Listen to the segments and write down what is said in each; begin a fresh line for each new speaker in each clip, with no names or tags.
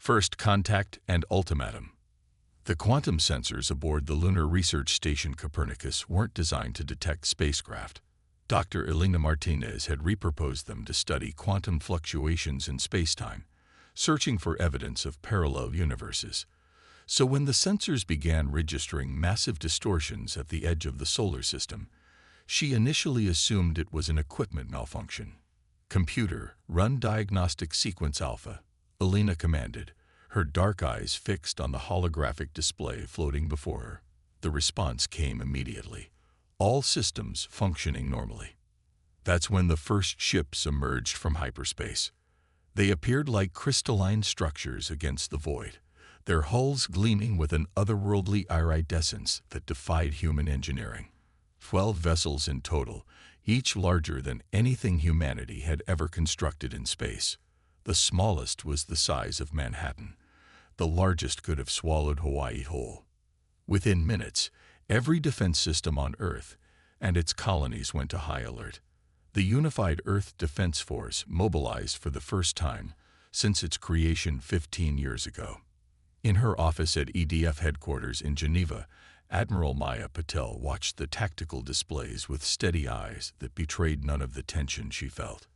First Contact and Ultimatum. The quantum sensors aboard the Lunar Research Station Copernicus weren't designed to detect spacecraft. Dr. Elena Martinez had reproposed them to study quantum fluctuations in spacetime, searching for evidence of parallel universes. So when the sensors began registering massive distortions at the edge of the solar system, she initially assumed it was an equipment malfunction. "Computer, run diagnostic sequence alpha," Elena commanded, her dark eyes fixed on the holographic display floating before her. The response came immediately, all systems functioning normally. That's when the first ships emerged from hyperspace. They appeared like crystalline structures against the void, their hulls gleaming with an otherworldly iridescence that defied human engineering. 12 vessels in total, each larger than anything humanity had ever constructed in space. The smallest was the size of Manhattan. The largest could have swallowed Hawaii whole. Within minutes, every defense system on Earth and its colonies went to high alert. The Unified Earth Defense Force mobilized for the first time since its creation 15 years ago. In her office at EDF headquarters in Geneva, Admiral Maya Patel watched the tactical displays with steady eyes that betrayed none of the tension she felt.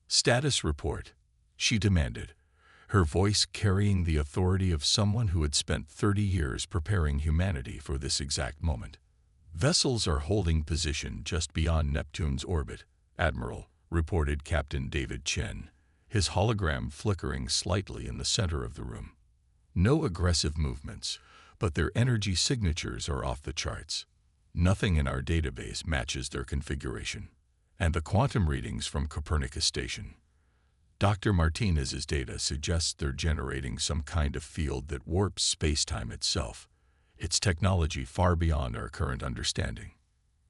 "Status report," she demanded, her voice carrying the authority of someone who had spent 30 years preparing humanity for this exact moment. "Vessels are holding position just beyond Neptune's orbit, Admiral," reported Captain David Chen, his hologram flickering slightly in the center of the room. "No aggressive movements, but their energy signatures are off the charts. Nothing in our database matches their configuration. And the quantum readings from Copernicus Station. Dr. Martinez's data suggests they're generating some kind of field that warps space-time itself. It's technology far beyond our current understanding."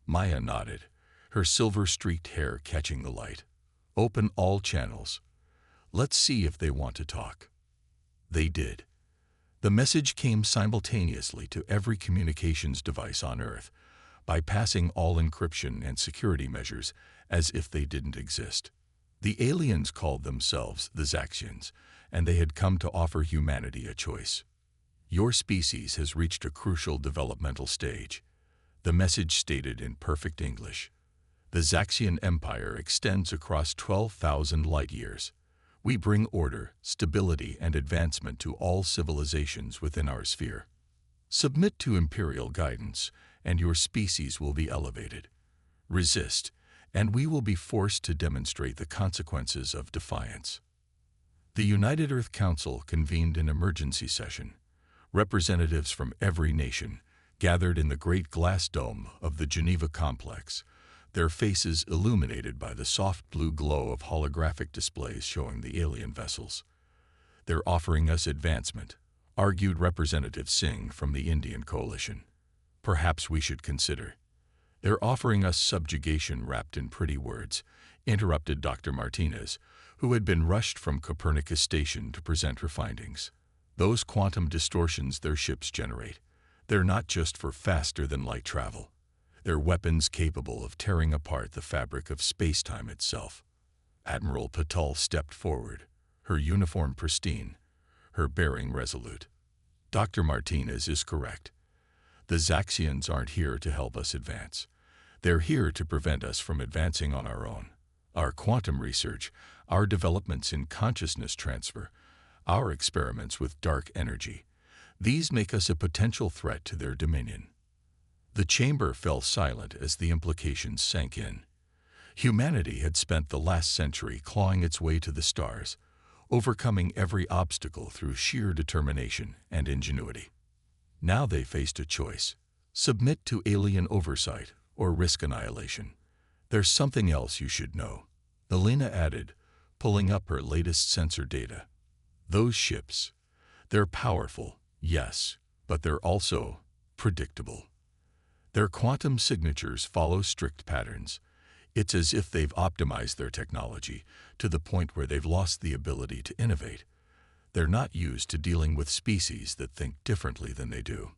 Maya nodded, her silver-streaked hair catching the light. "Open all channels. Let's see if they want to talk." They did. The message came simultaneously to every communications device on Earth, bypassing all encryption and security measures as if they didn't exist. The aliens called themselves the Zaxians, and they had come to offer humanity a choice. "Your species has reached a crucial developmental stage," the message stated in perfect English. "The Zaxian Empire extends across 12,000 light-years. We bring order, stability, and advancement to all civilizations within our sphere. Submit to imperial guidance, and your species will be elevated. Resist, and we will be forced to demonstrate the consequences of defiance." The United Earth Council convened an emergency session. Representatives from every nation gathered in the great glass dome of the Geneva complex, their faces illuminated by the soft blue glow of holographic displays showing the alien vessels. "They're offering us advancement," argued Representative Singh from the Indian coalition. "Perhaps we should consider." "They're offering us subjugation wrapped in pretty words," interrupted Dr. Martinez, who had been rushed from Copernicus Station to present her findings. "Those quantum distortions their ships generate, they're not just for faster-than-light travel. They're weapons capable of tearing apart the fabric of space-time itself." Admiral Patel stepped forward, her uniform pristine, her bearing resolute. "Dr. Martinez is correct. The Zaxians aren't here to help us advance. They're here to prevent us from advancing on our own. Our quantum research, our developments in consciousness transfer, our experiments with dark energy, these make us a potential threat to their dominion." The chamber fell silent as the implications sank in. Humanity had spent the last century clawing its way to the stars, overcoming every obstacle through sheer determination and ingenuity. Now they faced a choice: submit to alien oversight or risk annihilation. "There's something else you should know," Elena added, pulling up her latest sensor data. "Those ships, they're powerful, yes, but they're also predictable. Their quantum signatures follow strict patterns. It's as if they've optimized their technology to the point where they've lost the ability to innovate. They're not used to dealing with species that think differently than they do."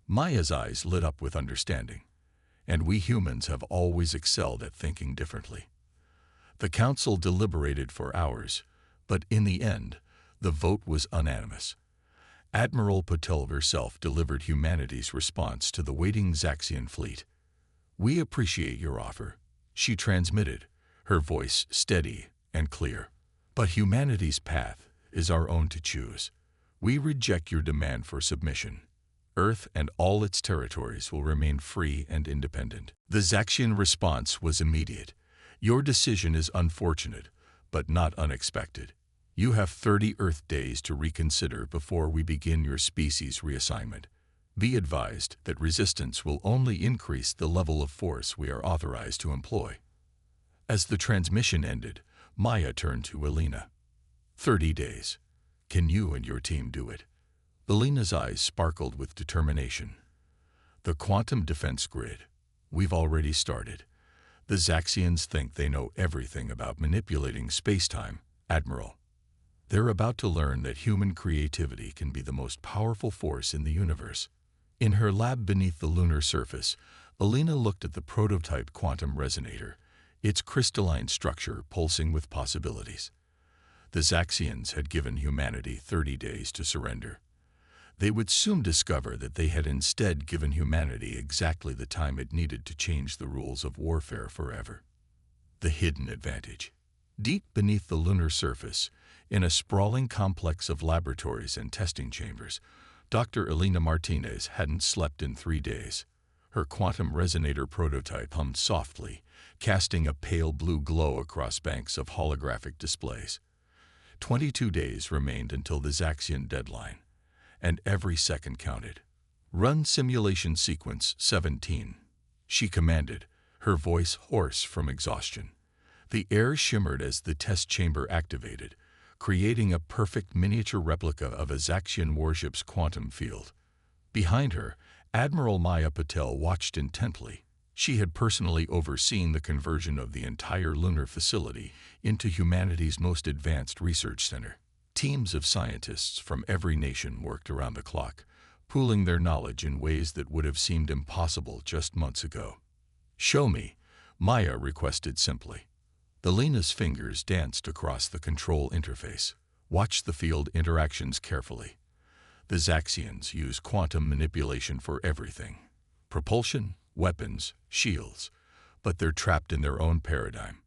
Maya's eyes lit up with understanding. "And we humans have always excelled at thinking differently." The council deliberated for hours, but in the end, The vote was unanimous. Admiral Patel herself delivered humanity's response to the waiting Zaxian fleet. "We appreciate your offer," she transmitted, her voice steady and clear. "But humanity's path is our own to choose. We reject your demand for submission. Earth and all its territories will remain free and independent." The Zaxian response was immediate. "Your decision is unfortunate, but not unexpected. You have 30 Earth days to reconsider before we begin your species reassignment. Be advised that resistance will only increase the level of force we are authorized to employ." As the transmission ended, Maya turned to Elena. 30 days. Can you and your team do it?" Elena's eyes sparkled with determination. "The quantum defense grid. We've already started. The Zaxians think they know everything about manipulating space-time, Admiral. They're about to learn that human creativity can be the most powerful force in the universe." In her lab beneath the lunar surface, Elena looked at the prototype quantum resonator, its crystalline structure pulsing with possibilities. The Zaxians had given humanity 30 days to surrender. They would soon discover that they had instead given humanity exactly the time it needed to change the rules of warfare forever. The hidden advantage. Deep beneath the lunar surface, in a sprawling complex of laboratories and testing chambers, Dr. Elena Martinez hadn't slept in 3 days. Her quantum resonator prototype hummed softly, casting a pale blue glow across banks of holographic displays. 22 days remained until the Zaxian deadline, and every second counted. "Run simulation sequence 17, she commanded, her voice hoarse from exhaustion. The air shimmered as the test chamber activated, creating a perfect miniature replica of a Zaxian warship's quantum field. Behind her, Admiral Maya Patel watched intently. She had personally overseen the conversion of the entire lunar facility into humanity's most advanced research center. Teams of scientists from every nation worked around the clock, pooling their knowledge in ways that would have seemed impossible just months ago. "Show me," Maya requested simply. Elena's fingers danced across the control interface. "Watch the field interactions carefully. The Zaxians use quantum manipulation for everything. Propulsion, weapons, shields, but they're trapped in their own paradigm.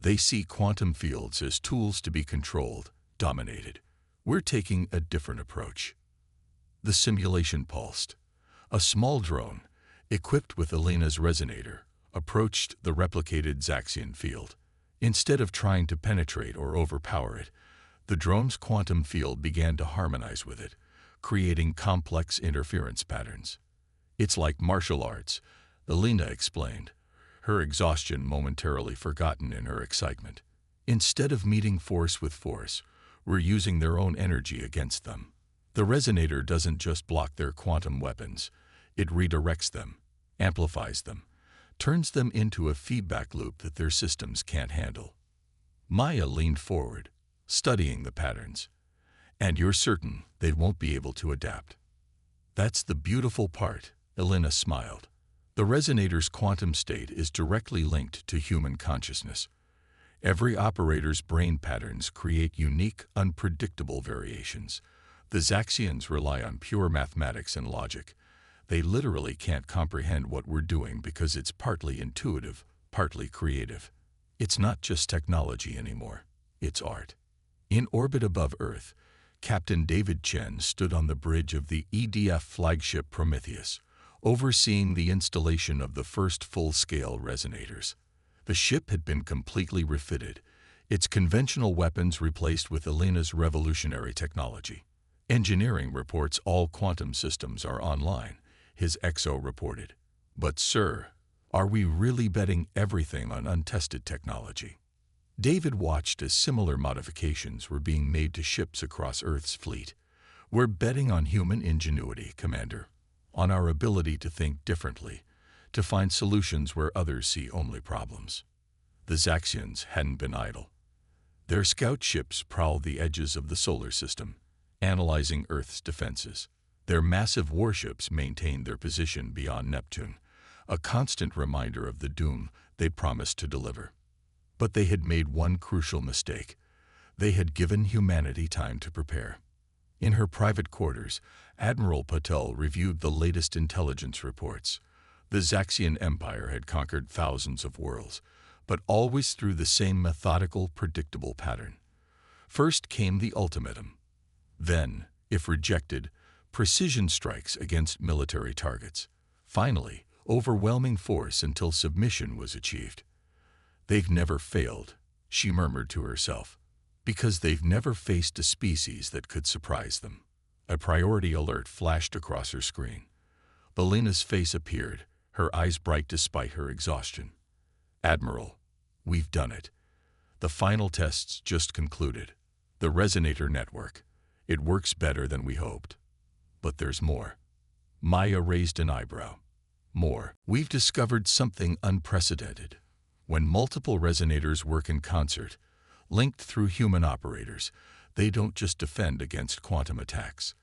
They see quantum fields as tools to be controlled, dominated. We're taking a different approach." The simulation pulsed. A small drone, equipped with Elena's resonator, approached the replicated Zaxian field. Instead of trying to penetrate or overpower it, the drone's quantum field began to harmonize with it, creating complex interference patterns. "It's like martial arts," Elena explained, her exhaustion momentarily forgotten in her excitement. "Instead of meeting force with force, we're using their own energy against them. The resonator doesn't just block their quantum weapons, it redirects them, amplifies them, turns them into a feedback loop that their systems can't handle." Maya leaned forward, studying the patterns. "And you're certain they won't be able to adapt?" "That's the beautiful part," Elena smiled. "The resonator's quantum state is directly linked to human consciousness. Every operator's brain patterns create unique, unpredictable variations. The Zaxians rely on pure mathematics and logic. They literally can't comprehend what we're doing because it's partly intuitive, partly creative. It's not just technology anymore, it's art." In orbit above Earth, Captain David Chen stood on the bridge of the EDF flagship Prometheus, overseeing the installation of the first full-scale resonators. The ship had been completely refitted, its conventional weapons replaced with Elena's revolutionary technology. "Engineering reports all quantum systems are online," his XO reported. "But sir, are we really betting everything on untested technology?" David watched as similar modifications were being made to ships across Earth's fleet. "We're betting on human ingenuity, Commander, on our ability to think differently, to find solutions where others see only problems." The Zaxians hadn't been idle. Their scout ships prowled the edges of the solar system, analyzing Earth's defenses. Their massive warships maintained their position beyond Neptune, a constant reminder of the doom they promised to deliver. But they had made one crucial mistake. They had given humanity time to prepare. In her private quarters, Admiral Patel reviewed the latest intelligence reports. The Zaxian Empire had conquered thousands of worlds, but always through the same methodical, predictable pattern. First came the ultimatum. Then, if rejected, precision strikes against military targets. Finally, overwhelming force until submission was achieved. "They've never failed," she murmured to herself, "because they've never faced a species that could surprise them." A priority alert flashed across her screen. Belena's face appeared, her eyes bright despite her exhaustion. "Admiral, we've done it. The final tests just concluded. The resonator network. It works better than we hoped. But there's more." Maya raised an eyebrow. "More. We've discovered something unprecedented. When multiple resonators work in concert, linked through human operators, they don't just defend against quantum attacks.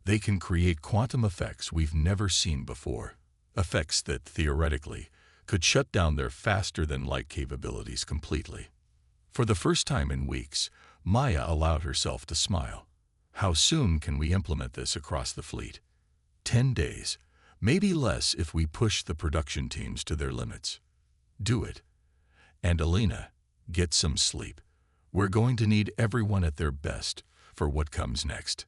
They can create quantum effects we've never seen before. Effects that, theoretically, could shut down their faster-than-light capabilities completely." For the first time in weeks, Maya allowed herself to smile. "How soon can we implement this across the fleet?" 10 days, maybe less if we push the production teams to their limits. "Do it. And Alina, get some sleep. We're going to need everyone at their best for what comes next."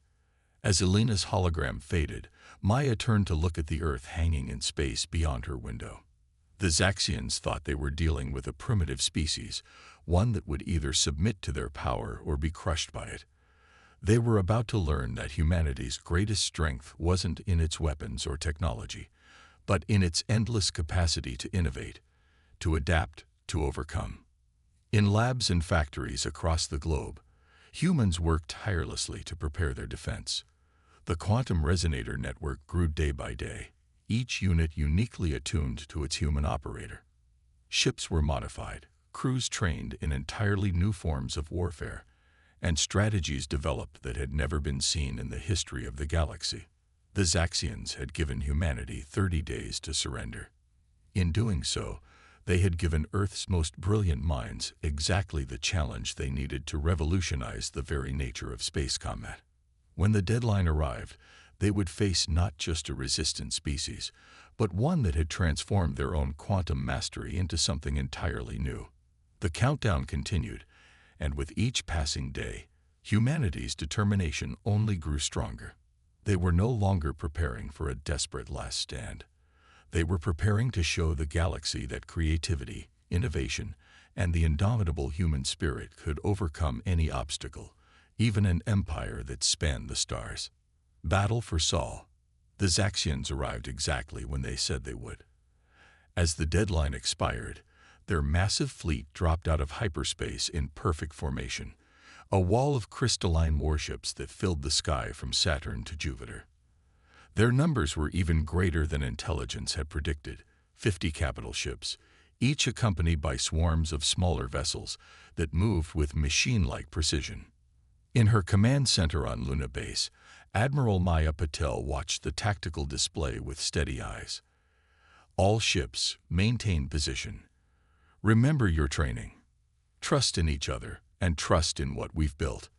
As Alina's hologram faded, Maya turned to look at the Earth hanging in space beyond her window. The Zaxians thought they were dealing with a primitive species, one that would either submit to their power or be crushed by it. They were about to learn that humanity's greatest strength wasn't in its weapons or technology, but in its endless capacity to innovate, to adapt, to overcome. In labs and factories across the globe, humans worked tirelessly to prepare their defense. The quantum resonator network grew day by day, each unit uniquely attuned to its human operator. Ships were modified, crews trained in entirely new forms of warfare, and strategies developed that had never been seen in the history of the galaxy. The Zaxians had given humanity 30 days to surrender. In doing so, they had given Earth's most brilliant minds exactly the challenge they needed to revolutionize the very nature of space combat. When the deadline arrived, they would face not just a resistant species, but one that had transformed their own quantum mastery into something entirely new. The countdown continued, and with each passing day, humanity's determination only grew stronger. They were no longer preparing for a desperate last stand. They were preparing to show the galaxy that creativity, innovation, and the indomitable human spirit could overcome any obstacle, even an empire that spanned the stars. Battle for Sol. The Zaxians arrived exactly when they said they would. As the deadline expired, their massive fleet dropped out of hyperspace in perfect formation, a wall of crystalline warships that filled the sky from Saturn to Jupiter. Their numbers were even greater than intelligence had predicted, 50 capital ships, each accompanied by swarms of smaller vessels that moved with machine-like precision. In her command center on Luna Base, Admiral Maya Patel watched the tactical display with steady eyes. "All ships, maintain position. Remember your training. Trust in each other, and trust in what we've built."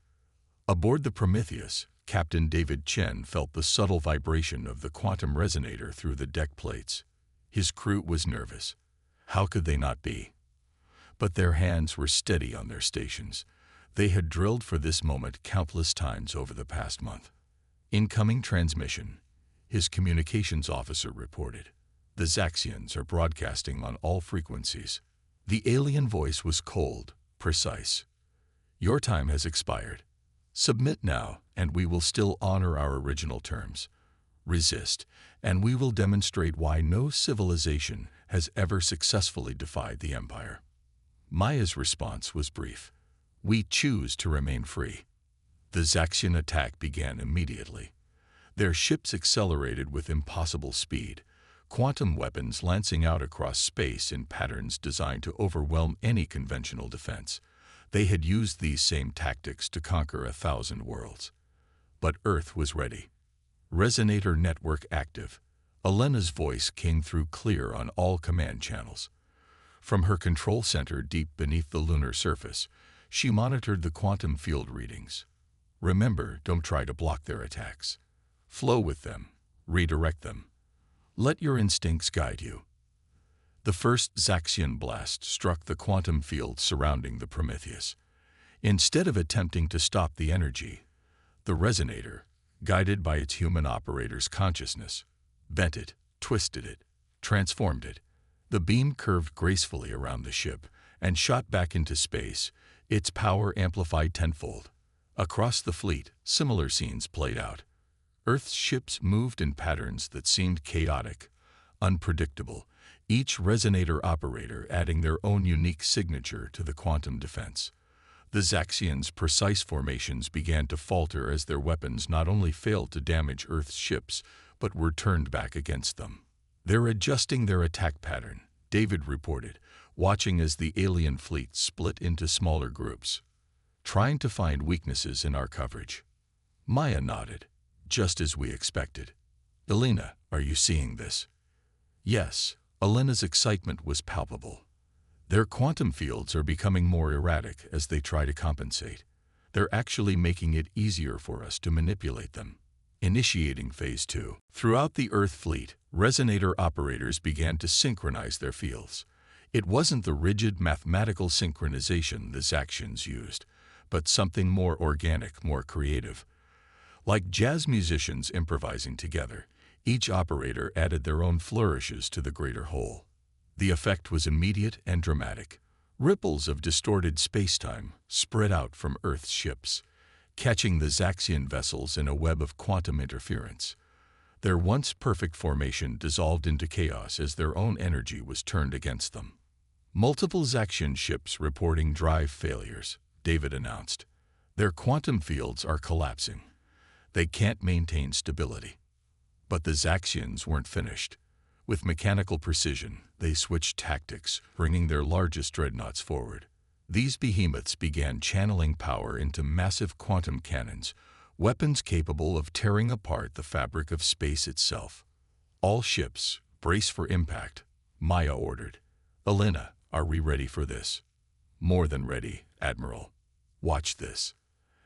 Aboard the Prometheus, Captain David Chen felt the subtle vibration of the quantum resonator through the deck plates. His crew was nervous. How could they not be? But their hands were steady on their stations. They had drilled for this moment countless times over the past month. "Incoming transmission," his communications officer reported. "The Zaxians are broadcasting on all frequencies." The alien voice was cold, precise. "Your time has expired. Submit now, and we will still honor our original terms. Resist, and we will demonstrate why no civilization has ever successfully defied the Empire." Maya's response was brief. "We choose to remain free." The Zaxian attack began immediately. Their ships accelerated with impossible speed, quantum weapons lancing out across space in patterns designed to overwhelm any conventional defense. They had used these same tactics to conquer 1,000 worlds. But Earth was ready. Resonator network active. Elena's voice came through clear on all command channels. From her control center deep beneath the lunar surface, She monitored the quantum field readings. Remember, don't try to block their attacks. Flow with them. Redirect them. Let your instincts guide you. The first Zaxian blast struck the quantum field surrounding the Prometheus. Instead of attempting to stop the energy, the resonator, guided by its human operator's consciousness, bent it, twisted it, transformed it. The beam curved gracefully around the ship and shot back into space, its power amplified tenfold. Across the fleet, similar scenes played out. Earth's ships moved in patterns that seemed chaotic, unpredictable, each resonator operator adding their own unique signature to the quantum defense. The Zaxians' precise formations began to falter as their weapons not only failed to damage Earth's ships, but were turned back against them. "They're adjusting their attack pattern," David reported, watching as the alien fleet split into smaller groups. "Trying to find weaknesses in our coverage." Maya nodded, just as we expected. "Elena, are you seeing this?" Yes, Elena's excitement was palpable. Their quantum fields are becoming more erratic as they try to compensate. They're actually making it easier for us to manipulate them. Initiating Phase 2. Throughout the Earth fleet, resonator operators began to synchronize their fields. It wasn't the rigid mathematical synchronization the Zaxians used, but something more organic, more creative. Like jazz musicians improvising together, each operator added their own flourishes to the greater whole. The effect was immediate and dramatic. Ripples of distorted space-time spread out from Earth's ships, catching the Zaxian vessels in a web of quantum interference. Their once perfect formation dissolved into chaos as their own energy was turned against them. "Multiple Zaxian ships reporting drive failures," David announced. "Their quantum fields are collapsing. They can't maintain stability." But the Zaxians weren't finished. With mechanical precision, they switched tactics, bringing their largest dreadnoughts forward. These behemoths began channeling power into massive quantum cannons, weapons capable of tearing apart the fabric of space itself. "All ships, brace for impact," Maya ordered. "Elena, are we ready for this?" "More than ready, Admiral. Watch this."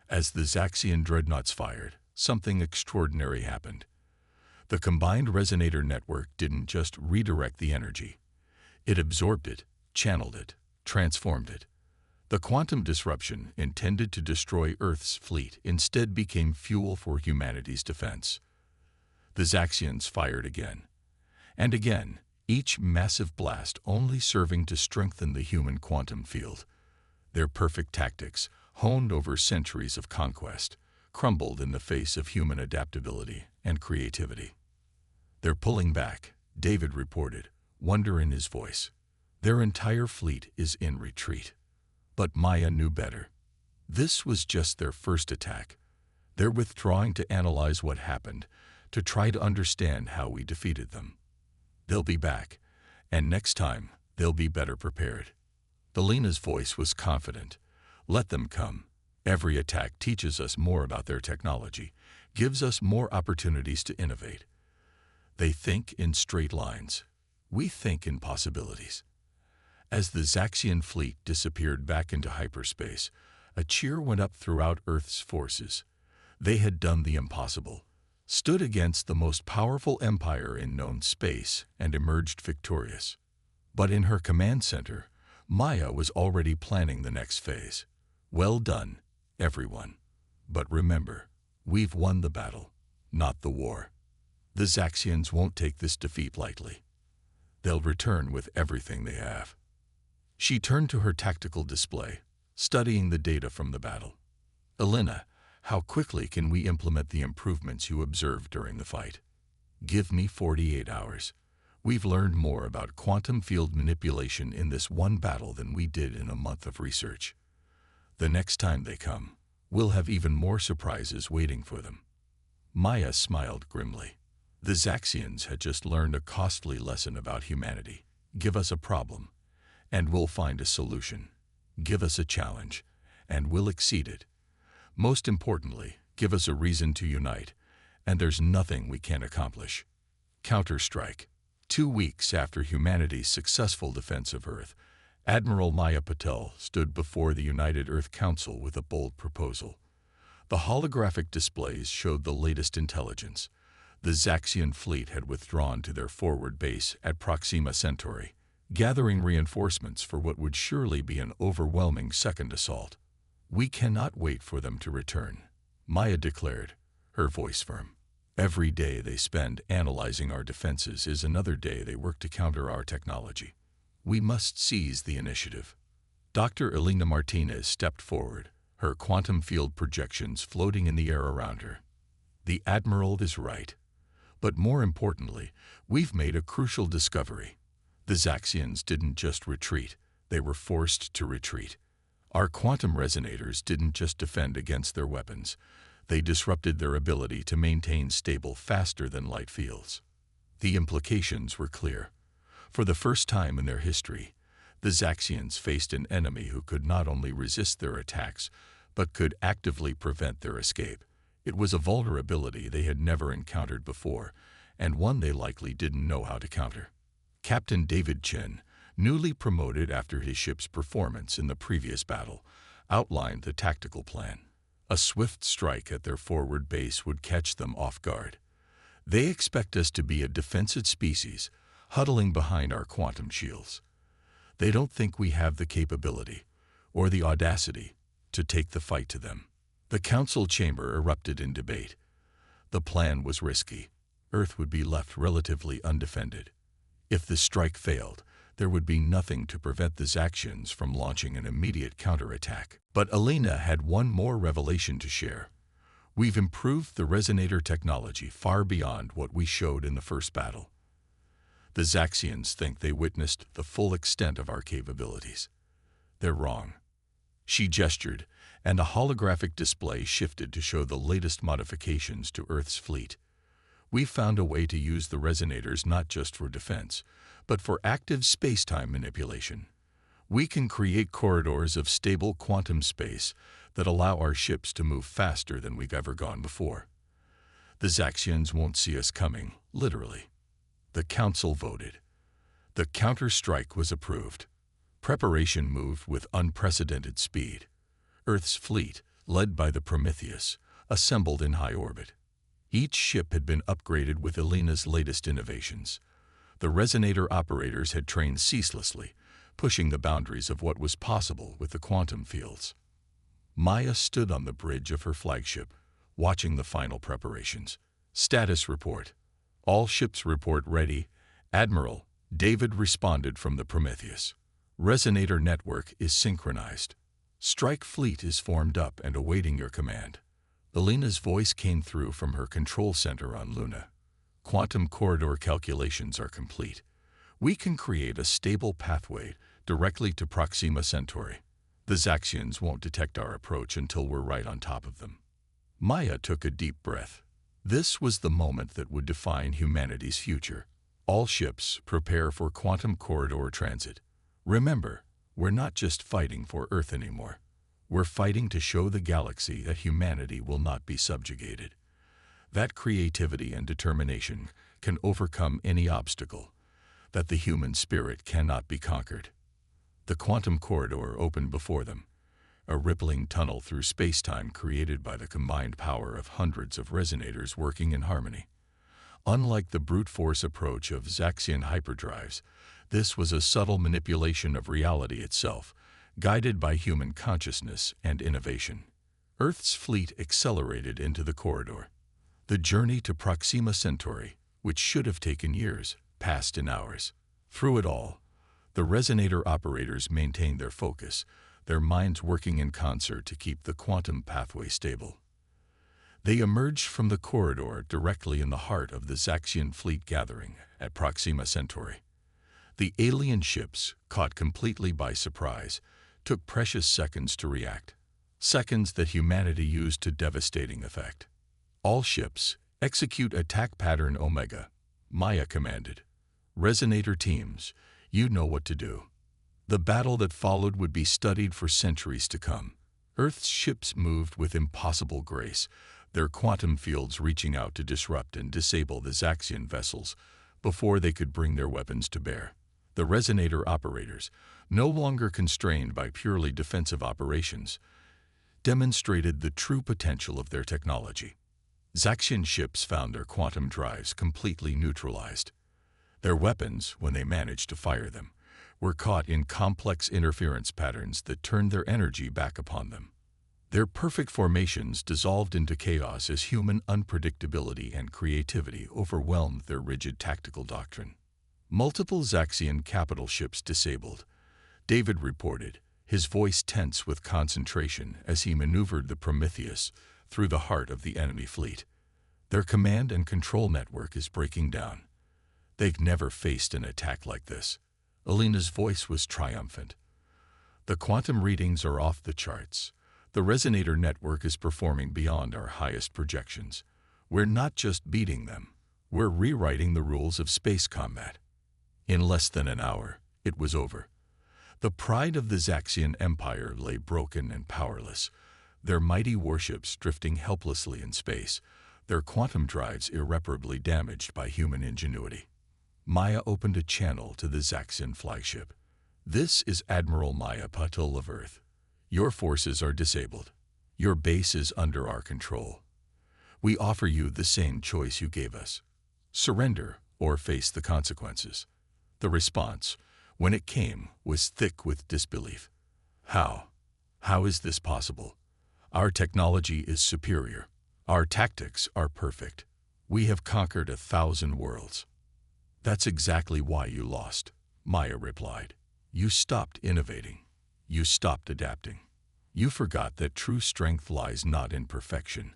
As the Zaxian dreadnoughts fired, something extraordinary happened. The combined resonator network didn't just redirect the energy. It absorbed it, channeled it, transformed it. The quantum disruption intended to destroy Earth's fleet instead became fuel for humanity's defense. The Zaxians fired again. And again, each massive blast only serving to strengthen the human quantum field. Their perfect tactics, honed over centuries of conquest, crumbled in the face of human adaptability and creativity. "They're pulling back," David reported, wonder in his voice. "Their entire fleet is in retreat." But Maya knew better. This was just their first attack. They're withdrawing to analyze what happened, to try to understand how we defeated them. They'll be back, and next time, they'll be better prepared. Elena's voice was confident. "Let them come. Every attack teaches us more about their technology, gives us more opportunities to innovate. They think in straight lines. We think in possibilities." As the Zaxian fleet disappeared back into hyperspace, a cheer went up throughout Earth's forces. They had done the impossible, stood against the most powerful empire in known space, and emerged victorious. But in her command center, Maya was already planning the next phase. "Well done, everyone. But remember, we've won the battle, not the war. The Zaxians won't take this defeat lightly. They'll return with everything they have." She turned to her tactical display, studying the data from the battle. "Elena, how quickly can we implement the improvements you observed during the fight?" "Give me 48 hours. We've learned more about quantum field manipulation in this one battle than we did in a month of research. The next time they come, we'll have even more surprises waiting for them." Maya smiled grimly. The Zaxians had just learned a costly lesson about humanity. Give us a problem, and we'll find a solution. Give us a challenge, and we'll exceed it. Most importantly, give us a reason to unite, and there's nothing we can't accomplish. Counter-Strike. 2 weeks after humanity's successful defense of Earth, Admiral Maya Patel stood before the United Earth Council with a bold proposal. The holographic displays showed the latest intelligence. The Zaxian fleet had withdrawn to their forward base at Proxima Centauri, gathering reinforcements for what would surely be an overwhelming second assault. "We cannot wait for them to return," Maya declared, her voice firm. "Every day they spend analyzing our defenses is another day they work to counter our technology. We must seize the initiative." Dr. Elena Martinez stepped forward, her quantum field projections floating in the air around her. "The Admiral is right. But more importantly, we've made a crucial discovery. The Zaxians didn't just retreat, they were forced to retreat. Our quantum resonators didn't just defend against their weapons, they disrupted their ability to maintain stable faster-than-light fields." The implications were clear. For the first time in their history, the Zaxians faced an enemy who could not only resist their attacks, but could actively prevent their escape. It was a vulnerability they had never encountered before, and one they likely didn't know how to counter. Captain David Chin, newly promoted after his ship's performance in the previous battle, outlined the tactical plan. A swift strike at their forward base would catch them off guard. "They expect us to be a defensive species, huddling behind our quantum shields. They don't think we have the capability, or the audacity, to take the fight to them." The council chamber erupted in debate. The plan was risky. Earth would be left relatively undefended. If the strike failed, there would be nothing to prevent the Zaxians from launching an immediate counterattack. But Elena had one more revelation to share. "We've improved the resonator technology far beyond what we showed in the first battle. The Zaxians think they witnessed the full extent of our capabilities. They're wrong." She gestured, and a holographic display shifted to show the latest modifications to Earth's fleet. "We've found a way to use the resonators not just for defense, but for active space-time manipulation. We can create corridors of stable quantum space that allow our ships to move faster than we've ever gone before. The Zaxians won't see us coming, literally." The council voted. The counter-strike was approved. Preparation moved with unprecedented speed. Earth's fleet, led by the Prometheus, assembled in high orbit. Each ship had been upgraded with Elena's latest innovations. The resonator operators had trained ceaselessly, pushing the boundaries of what was possible with the quantum fields. Maya stood on the bridge of her flagship, watching the final preparations. "Status report. All ships report ready. Admiral." David responded from the Prometheus. "Resonator network is synchronized. Strike fleet is formed up and awaiting your command." Elena's voice came through from her control center on Luna. "Quantum corridor calculations are complete. We can create a stable pathway directly to Proxima Centauri. The Zaxians won't detect our approach until we're right on top of them." Maya took a deep breath. This was the moment that would define humanity's future. "All ships prepare for quantum corridor transit. Remember, we're not just fighting for Earth anymore. We're fighting to show the galaxy that humanity will not be subjugated. That creativity and determination can overcome any obstacle, that the human spirit cannot be conquered." The quantum corridor opened before them, a rippling tunnel through space-time created by the combined power of hundreds of resonators working in harmony. Unlike the brute force approach of Zaxian hyperdrives, this was a subtle manipulation of reality itself, guided by human consciousness and innovation. Earth's fleet accelerated into the corridor. The journey to Proxima Centauri, which should have taken years, passed in hours. Through it all, the resonator operators maintained their focus, their minds working in concert to keep the quantum pathway stable. They emerged from the corridor directly in the heart of the Zaxian fleet gathering at Proxima Centauri. The alien ships, caught completely by surprise, took precious seconds to react, seconds that humanity used to devastating effect. "All ships, execute attack pattern Omega," Maya commanded. "Resonator teams, you know what to do." The battle that followed would be studied for centuries to come. Earth's ships moved with impossible grace, their quantum fields reaching out to disrupt and disable the Zaxian vessels before they could bring their weapons to bear. The resonator operators, no longer constrained by purely defensive operations, demonstrated the true potential of their technology. Zaxian ships found their quantum drives completely neutralized. Their weapons, when they managed to fire them, were caught in complex interference patterns that turned their energy back upon them. Their perfect formations dissolved into chaos as human unpredictability and creativity overwhelmed their rigid tactical doctrine. Multiple Zaxian capital ships disabled, David reported, his voice tense with concentration as he maneuvered the Prometheus through the heart of the enemy fleet. Their command and control network is breaking down. They've never faced an attack like this. Alina's voice was triumphant. The quantum readings are off the charts. The resonator network is performing beyond our highest projections. We're not just beating them, we're rewriting the rules of space combat. In less than an hour, it was over. The pride of the Zaxian Empire lay broken and powerless, their mighty warships drifting helplessly in space, their quantum drives irreparably damaged by human ingenuity. Maya opened a channel to the Zaxian flagship. "This is Admiral Maya Patil of Earth. Your forces are disabled. Your base is under our control. We offer you the same choice you gave us. Surrender or face the consequences." The response, when it came, was thick with disbelief. How? How is this possible? Our technology is superior. Our tactics are perfect. We have conquered 1,000 worlds. "That's exactly why you lost," Maya replied. "You stopped innovating. You stopped adapting. You forgot that true strength lies not in perfection,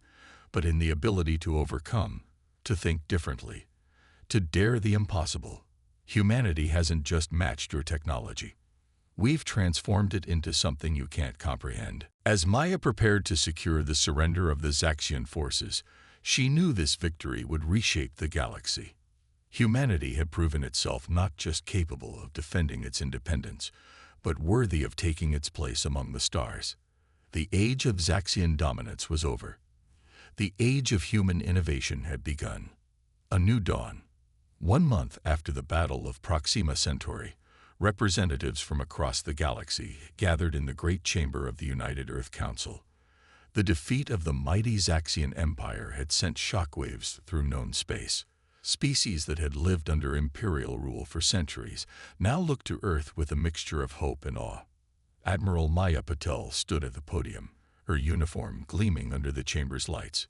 but in the ability to overcome, to think differently, to dare the impossible. Humanity hasn't just matched your technology. We've transformed it into something you can't comprehend." As Maya prepared to secure the surrender of the Zaxian forces, she knew this victory would reshape the galaxy. Humanity had proven itself not just capable of defending its independence, but worthy of taking its place among the stars. The age of Zaxian dominance was over. The age of human innovation had begun. A new dawn. 1 month after the Battle of Proxima Centauri, representatives from across the galaxy gathered in the Great Chamber of the United Earth Council. The defeat of the mighty Zaxian Empire had sent shockwaves through known space. Species that had lived under imperial rule for centuries now looked to Earth with a mixture of hope and awe. Admiral Maya Patel stood at the podium, her uniform gleaming under the chamber's lights.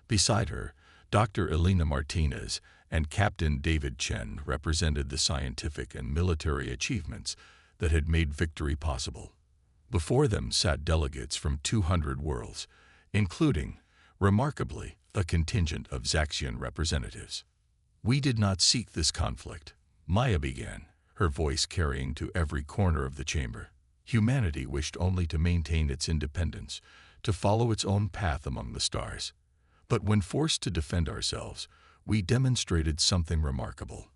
Beside her, Dr. Elena Martinez and Captain David Chen represented the scientific and military achievements that had made victory possible. Before them sat delegates from 200 worlds, including, remarkably, a contingent of Zaxian representatives. "We did not seek this conflict," Maya began, her voice carrying to every corner of the chamber. "Humanity wished only to maintain its independence, to follow its own path among the stars. But when forced to defend ourselves, we demonstrated something remarkable: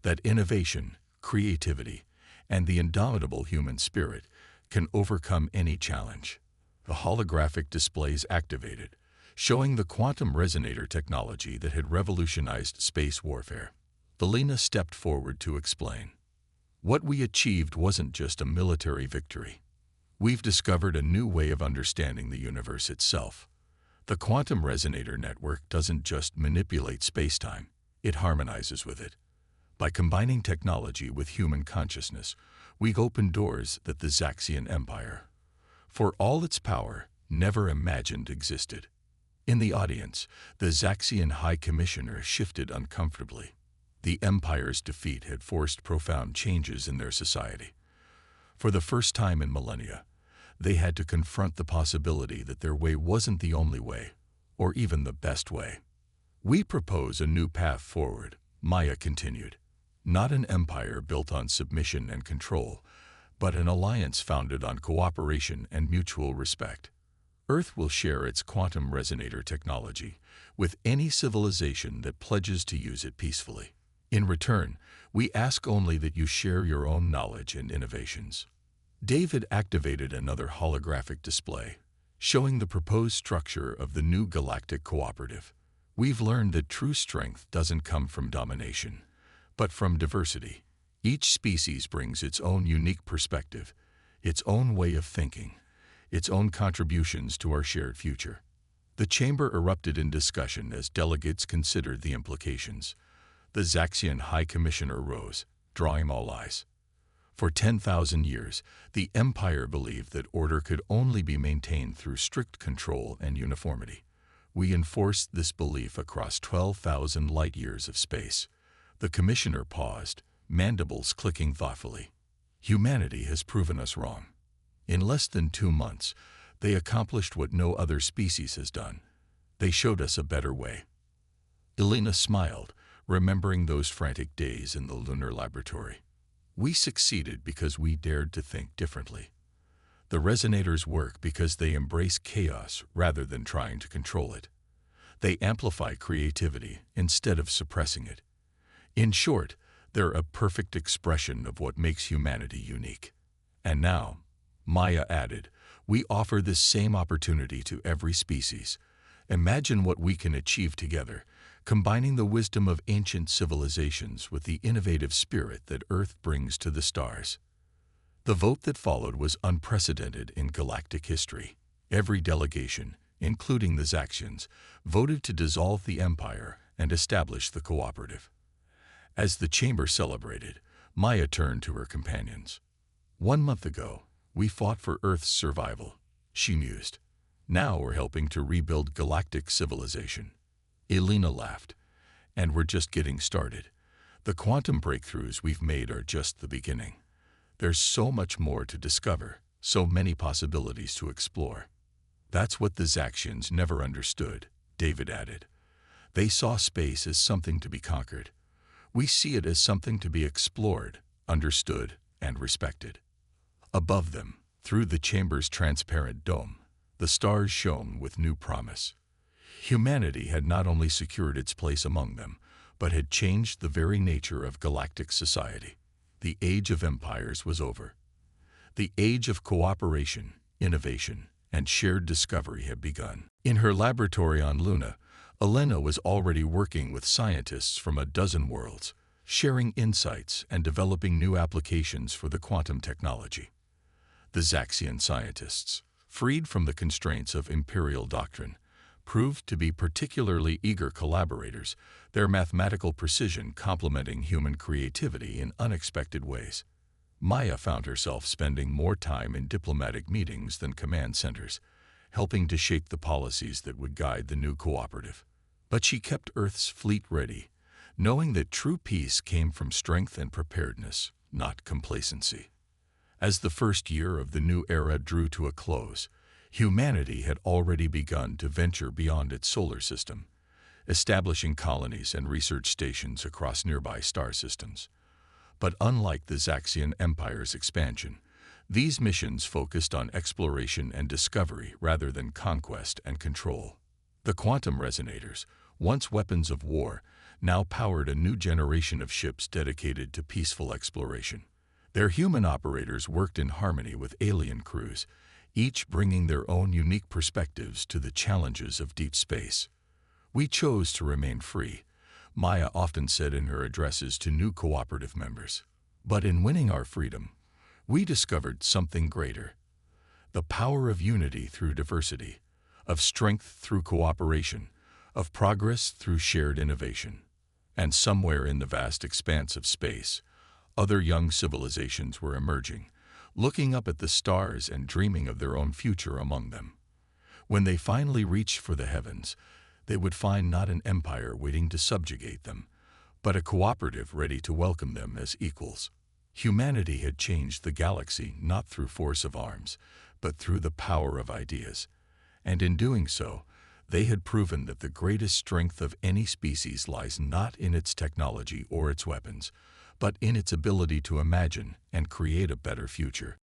that innovation, creativity, and the indomitable human spirit can overcome any challenge." The holographic displays activated, showing the quantum resonator technology that had revolutionized space warfare. Elena stepped forward to explain. "What we achieved wasn't just a military victory. We've discovered a new way of understanding the universe itself. The quantum resonator network doesn't just manipulate space-time, it harmonizes with it. By combining technology with human consciousness, we've opened doors that the Zaxian Empire, for all its power, never imagined existed." In the audience, the Zaxian High Commissioner shifted uncomfortably. The Empire's defeat had forced profound changes in their society. For the first time in millennia, they had to confront the possibility that their way wasn't the only way, or even the best way. "We propose a new path forward," Maya continued. "Not an empire built on submission and control, but an alliance founded on cooperation and mutual respect. Earth will share its quantum resonator technology with any civilization that pledges to use it peacefully. In return, we ask only that you share your own knowledge and innovations." David activated another holographic display, showing the proposed structure of the new galactic cooperative. "We've learned that true strength doesn't come from domination, but from diversity. Each species brings its own unique perspective, its own way of thinking, its own contributions to our shared future. The chamber erupted in discussion as delegates considered the implications. The Zaxian High Commissioner rose, drawing all eyes. For 10,000 years, the Empire believed that order could only be maintained through strict control and uniformity. We enforced this belief across 12,000 light-years of space. The Commissioner paused, mandibles clicking thoughtfully. Humanity has proven us wrong. In less than 2 months, they accomplished what no other species has done. They showed us a better way. Elena smiled, remembering those frantic days in the lunar laboratory. We succeeded because we dared to think differently. The resonators work because they embrace chaos rather than trying to control it. They amplify creativity instead of suppressing it. In short, they're a perfect expression of what makes humanity unique. And now, Maya added, we offer this same opportunity to every species. Imagine what we can achieve together, combining the wisdom of ancient civilizations with the innovative spirit that Earth brings to the stars. The vote that followed was unprecedented in galactic history. Every delegation, including the Zaxians, voted to dissolve the Empire and establish the cooperative. As the chamber celebrated, Maya turned to her companions. 1 month ago, we fought for Earth's survival, she mused. Now we're helping to rebuild galactic civilization. Elena laughed. And we're just getting started. The quantum breakthroughs we've made are just the beginning. There's so much more to discover, so many possibilities to explore. That's what the Zaxians never understood, David added. They saw space as something to be conquered. We see it as something to be explored, understood, and respected. Above them, through the chamber's transparent dome, the stars shone with new promise. Humanity had not only secured its place among them, but had changed the very nature of galactic society. The age of empires was over. The age of cooperation, innovation, and shared discovery had begun. In her laboratory on Luna, Elena was already working with scientists from a dozen worlds, sharing insights and developing new applications for the quantum technology. The Zaxian scientists, freed from the constraints of imperial doctrine, proved to be particularly eager collaborators, their mathematical precision complementing human creativity in unexpected ways. Maya found herself spending more time in diplomatic meetings than command centers, helping to shape the policies that would guide the new cooperative. But she kept Earth's fleet ready, knowing that true peace came from strength and preparedness, not complacency. As the first year of the new era drew to a close, humanity had already begun to venture beyond its solar system, establishing colonies and research stations across nearby star systems. But unlike the Zaxian Empire's expansion, these missions focused on exploration and discovery rather than conquest and control. The quantum resonators, once weapons of war, now powered a new generation of ships dedicated to peaceful exploration. Their human operators worked in harmony with alien crews, each bringing their own unique perspectives to the challenges of deep space. We chose to remain free, Maya often said in her addresses to new cooperative members. But in winning our freedom, we discovered something greater. The power of unity through diversity, of strength through cooperation, of progress through shared innovation. And somewhere in the vast expanse of space, other young civilizations were emerging, looking up at the stars and dreaming of their own future among them. When they finally reached for the heavens, they would find not an empire waiting to subjugate them, but a cooperative ready to welcome them as equals. Humanity had changed the galaxy not through force of arms, but through the power of ideas. And in doing so, they had proven that the greatest strength of any species lies not in its technology or its weapons, but in its ability to imagine and create a better future.